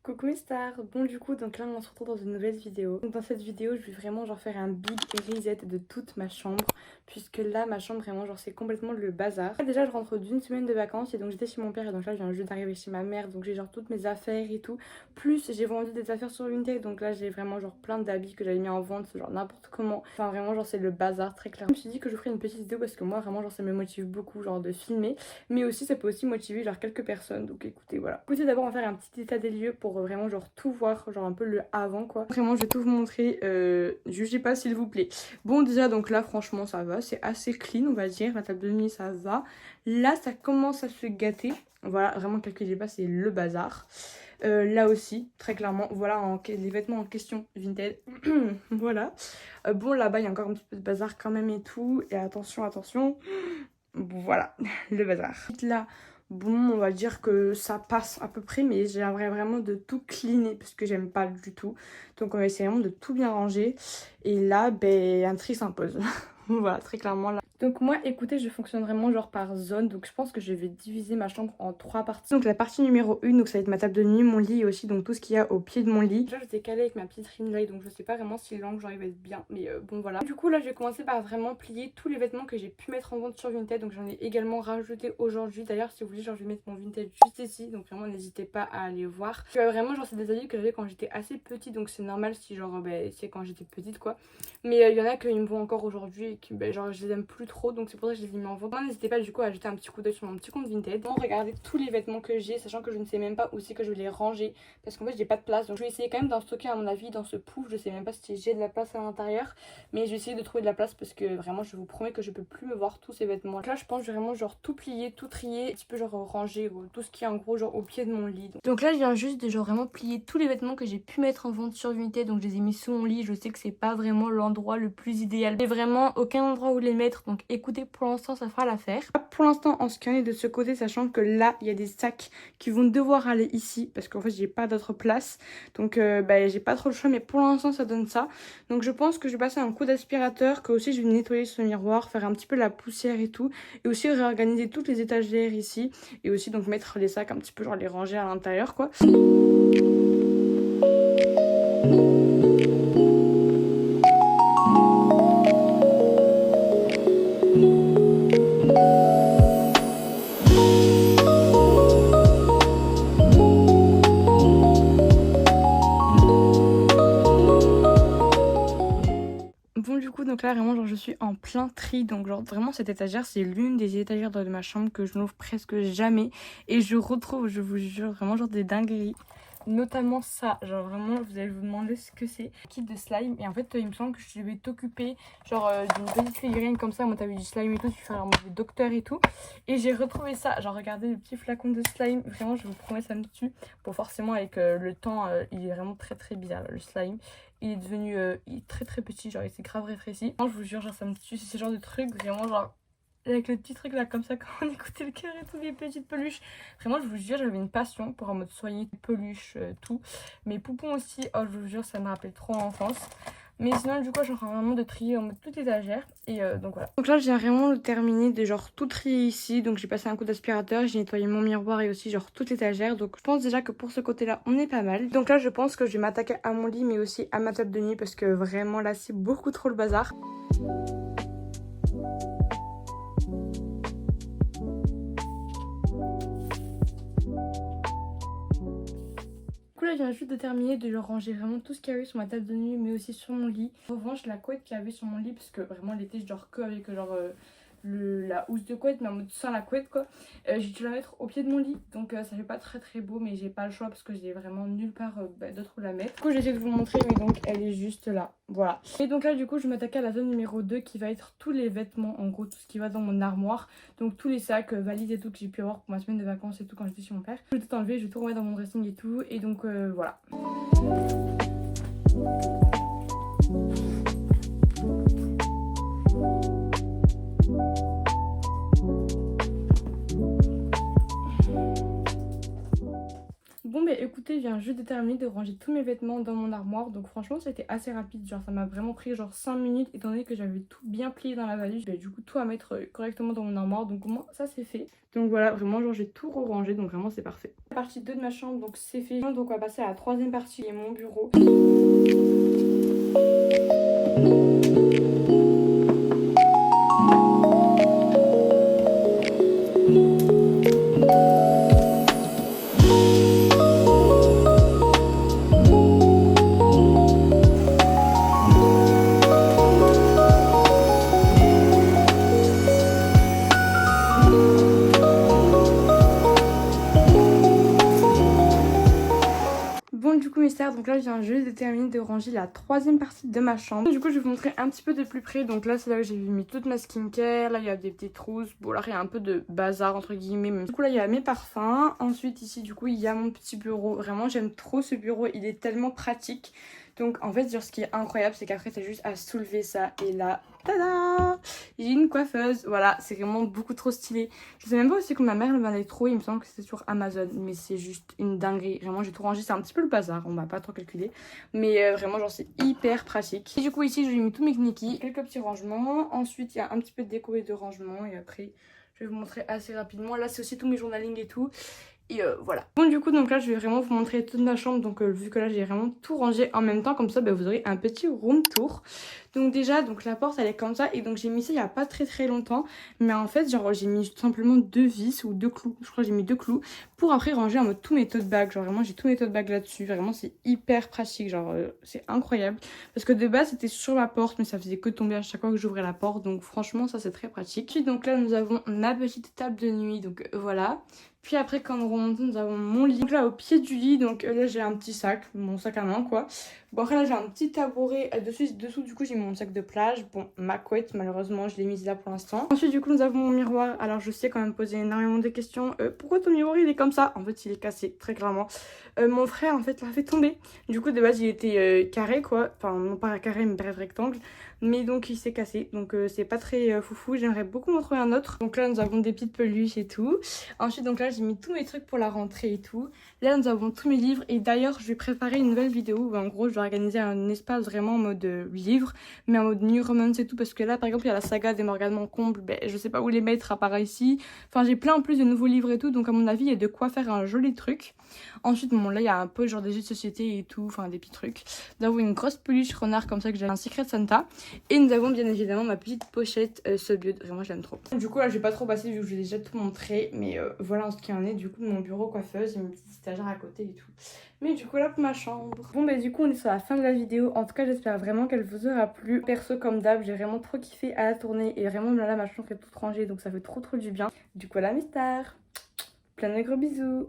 Coucou mes stars. Bon du coup donc là on se retrouve dans une nouvelle vidéo. Donc dans cette vidéo je vais vraiment genre faire un big reset de toute ma chambre, puisque là ma chambre vraiment genre c'est complètement le bazar. Déjà je rentre d'une semaine de vacances et donc j'étais chez mon père et donc là je viens juste d'arriver chez ma mère, donc j'ai genre toutes mes affaires et tout. Plus j'ai vendu des affaires sur Vinted, donc là j'ai vraiment genre plein d'habits que j'avais mis en vente, genre n'importe comment. Enfin vraiment genre c'est le bazar très clair. Je me suis dit que je ferais une petite vidéo parce que moi vraiment genre ça me motive beaucoup genre de filmer, mais aussi ça peut aussi motiver genre quelques personnes, donc écoutez voilà. Écoutez, d'abord on va faire un petit état des lieux pour vraiment genre tout voir, genre un peu le avant quoi. Vraiment je vais tout vous montrer, jugez pas s'il vous plaît. Bon déjà donc là franchement ça va, c'est assez clean on va dire, la table de nuit ça va. Là ça commence à se gâter, voilà vraiment calculez pas, c'est le bazar. Là aussi très clairement, voilà les vêtements en question Vinted. Voilà. Bon là-bas il y a encore un petit peu de bazar quand même et tout, et attention, voilà le bazar. Là bon, on va dire que ça passe à peu près, mais j'aimerais vraiment de tout cleaner parce que j'aime pas du tout. Donc on va essayer vraiment de tout bien ranger. Et là, ben, un tri s'impose. Voilà, très clairement là. Donc moi, écoutez, je fonctionne vraiment genre par zone. Donc je pense que je vais diviser ma chambre en 3 parties. Donc la partie numéro 1, donc ça va être ma table de nuit, mon lit et aussi donc tout ce qu'il y a au pied de mon lit. Déjà, j'étais calée avec ma petite ring light, donc je sais pas vraiment si l'angle j'arrive à être bien. Mais bon voilà. Du coup là, je vais commencer par vraiment plier tous les vêtements que j'ai pu mettre en vente sur Vinted. Donc j'en ai également rajouté aujourd'hui. D'ailleurs, si vous voulez, genre je vais mettre mon Vinted juste ici. Donc vraiment, n'hésitez pas à aller voir. Vraiment, genre c'est des habits que j'avais quand j'étais assez petite. Donc c'est normal si genre c'est quand j'étais petite quoi. Mais il y en a qui me vont encore aujourd'hui et qui genre je les aime plus trop, donc c'est pour ça que je les ai mis en vente. N'hésitez pas du coup à jeter un petit coup d'œil sur mon petit compte Vinted. Regardez tous les vêtements que j'ai, sachant que je ne sais même pas où c'est que je vais les ranger, parce qu'en fait j'ai pas de place. Donc je vais essayer quand même d'en stocker à mon avis dans ce pouf. Je sais même pas si j'ai de la place à l'intérieur, mais je vais essayer de trouver de la place parce que vraiment je vous promets que je peux plus me voir tous ces vêtements. Donc là je pense que je vais vraiment genre tout plier, tout trier, un petit peu genre ranger tout ce qui est en gros genre au pied de mon lit. Donc là je viens juste de genre vraiment plier tous les vêtements que j'ai pu mettre en vente sur Vinted. Donc je les ai mis sous mon lit. Je sais que c'est pas vraiment l'endroit le plus idéal, mais vraiment aucun endroit où les mettre, donc écoutez, pour l'instant ça fera l'affaire. Pour l'instant en ce qui en est de ce côté, sachant que là il y a des sacs qui vont devoir aller ici parce qu'en fait j'ai pas d'autre place, donc j'ai pas trop le choix, mais pour l'instant ça donne ça. Donc je pense que je vais passer un coup d'aspirateur, que aussi je vais nettoyer ce miroir, faire un petit peu la poussière et tout, et aussi réorganiser toutes les étagères ici, et aussi donc mettre les sacs un petit peu genre les ranger à l'intérieur quoi. Donc là vraiment genre je suis en plein tri, donc genre vraiment cette étagère c'est l'une des étagères de ma chambre que je n'ouvre presque jamais, et je retrouve, je vous jure, vraiment genre des dingueries, notamment ça, genre vraiment vous allez vous demander ce que c'est, kit de slime. Et en fait il me semble que je vais t'occuper genre d'une petite figurine comme ça. Moi t'as vu du slime et tout, tu fais un mode docteur et tout, et j'ai retrouvé ça, genre regardez le petit flacon de slime, vraiment je vous promets ça me tue. Bon forcément avec le temps il est vraiment très bizarre le slime. Il est devenu il est très petit, genre il s'est grave rétréci. Je vous jure, genre ça me tue, c'est ce genre de truc, vraiment genre avec le petit truc là comme ça quand on écoutait le cœur et tout, des petites peluches. Vraiment je vous jure, j'avais une passion pour en mode soigner les peluches, tout. Mes poupons aussi, oh je vous jure ça me rappelle trop l'enfance. Mais sinon du coup j'ai vraiment de trier en mode toute étagère, et donc voilà. Donc là je viens vraiment de terminer de genre tout trier ici. Donc j'ai passé un coup d'aspirateur, j'ai nettoyé mon miroir et aussi genre toute l'étagère. Donc je pense déjà que pour ce côté là on est pas mal. Donc là je pense que je vais m'attaquer à mon lit mais aussi à ma table de nuit, parce que vraiment là c'est beaucoup trop le bazar. Du coup là je viens juste de terminer de ranger vraiment tout ce qu'il y avait sur ma table de nuit mais aussi sur mon lit. En revanche la couette qu'il y avait sur mon lit, parce que vraiment l'été je dors que avec genre la housse de couette, mais en mode sans la couette quoi, j'ai dû la mettre au pied de mon lit, donc ça fait pas très beau, mais j'ai pas le choix parce que j'ai vraiment nulle part d'autre où la mettre. Du coup j'essaie de vous montrer, mais donc elle est juste là, voilà. Et donc là du coup je vais m'attaquer à la zone numéro 2 qui va être tous les vêtements, en gros tout ce qui va dans mon armoire, donc tous les sacs, valises et tout que j'ai pu avoir pour ma semaine de vacances et tout quand j'étais chez mon père. Je vais tout enlever, je vais tout remettre dans mon dressing et tout, et donc voilà. Bon bah écoutez, je viens juste de terminer de ranger tous mes vêtements dans mon armoire. Donc franchement c'était assez rapide, genre ça m'a vraiment pris genre 5 minutes étant donné que j'avais tout bien plié dans la valise. Bah, du coup tout à mettre correctement dans mon armoire, donc au moins ça c'est fait. Donc voilà, vraiment genre j'ai tout rangé, donc vraiment c'est parfait. La partie 2 de ma chambre, donc c'est fait. Donc on va passer à la troisième partie qui est mon bureau. Bon du coup mes stars, donc là je viens juste de terminer de ranger la troisième partie de ma chambre. Du coup je vais vous montrer un petit peu de plus près. Donc là c'est là où j'ai mis toute ma skincare. Là il y a des petites trousses. Bon là il y a un peu de bazar entre guillemets. Du coup là il y a mes parfums. Ensuite ici du coup il y a mon petit bureau. Vraiment j'aime trop ce bureau, il est tellement pratique. Donc en fait genre ce qui est incroyable c'est qu'après t'as juste à soulever ça et là, tada, j'ai une coiffeuse. Voilà, c'est vraiment beaucoup trop stylé. Je sais même pas aussi que ma mère le vendait trop, il me semble que c'est sur Amazon. Mais c'est juste une dinguerie, vraiment j'ai tout rangé, c'est un petit peu le bazar, on va pas trop calculer. Mais vraiment genre c'est hyper pratique. Et du coup ici j'ai mis tous mes knickies, quelques petits rangements. Ensuite il y a un petit peu de déco et de rangement. Et après je vais vous montrer assez rapidement. Là c'est aussi tous mes journaling et tout. Et voilà. Bon du coup donc là je vais vraiment vous montrer toute ma chambre. Donc vu que là j'ai vraiment tout rangé en même temps. Comme ça vous aurez un petit room tour. Donc déjà donc la porte elle est comme ça. Et donc j'ai mis ça il y a pas très longtemps. Mais en fait genre j'ai mis simplement 2 vis ou 2 clous. Je crois que j'ai mis 2 clous. Pour après ranger en mode tous mes tote bags. Genre vraiment j'ai tous mes tote bags là-dessus. Vraiment c'est hyper pratique. Genre c'est incroyable. Parce que de base c'était sur la porte. Mais ça faisait que tomber à chaque fois que j'ouvrais la porte. Donc franchement ça c'est très pratique. Puis donc là nous avons ma petite table de nuit. Donc voilà. Puis après quand on remonte nous avons mon lit. Donc là au pied du lit, donc là j'ai un petit sac, mon sac à main quoi. Bon après là j'ai un petit tabouret dessous du coup j'ai mon sac de plage. Bon ma couette malheureusement je l'ai mise là pour l'instant. Ensuite du coup nous avons mon miroir. Alors je sais quand même poser énormément de questions. Pourquoi ton miroir il est comme ça? En fait il est cassé très clairement. Mon frère en fait l'a fait tomber. Du coup de base il était carré quoi. Enfin non pas carré mais bref rectangle. Mais donc il s'est cassé. Donc c'est pas très foufou. J'aimerais beaucoup en trouver un autre. Donc là nous avons des petites peluches et tout. Ensuite donc là j'ai mis tous mes trucs pour la rentrée et tout. Là nous avons tous mes livres. Et d'ailleurs je vais préparer une nouvelle vidéo où en gros je vais organiser un espace vraiment en mode livre. Mais en mode new romance et tout. Parce que là par exemple il y a la saga des Morgan Moncomble. Ben, je sais pas où les mettre à part ici. Enfin j'ai plein en plus de nouveaux livres et tout. Donc à mon avis il y a de quoi faire un joli truc. Ensuite bon là il y a un peu genre des jeux de société et tout. Enfin des petits trucs. Nous avons une grosse peluche renard comme ça que j'ai un Secret Santa. Et nous avons bien évidemment ma petite pochette Subud, vraiment je l'aime trop. Du coup là je vais pas trop passer vu que je vous ai déjà tout montré. Mais voilà en ce qui en est du coup de mon bureau coiffeuse et mes petites stagiaires à côté et tout. Mais du coup là pour ma chambre. Bon bah du coup on est sur la fin de la vidéo. En tout cas j'espère vraiment qu'elle vous aura plu. Perso comme d'hab j'ai vraiment trop kiffé à la tournée. Et vraiment là ma chambre est toute rangée donc ça fait trop du bien. Du coup là mes stars, plein de gros bisous.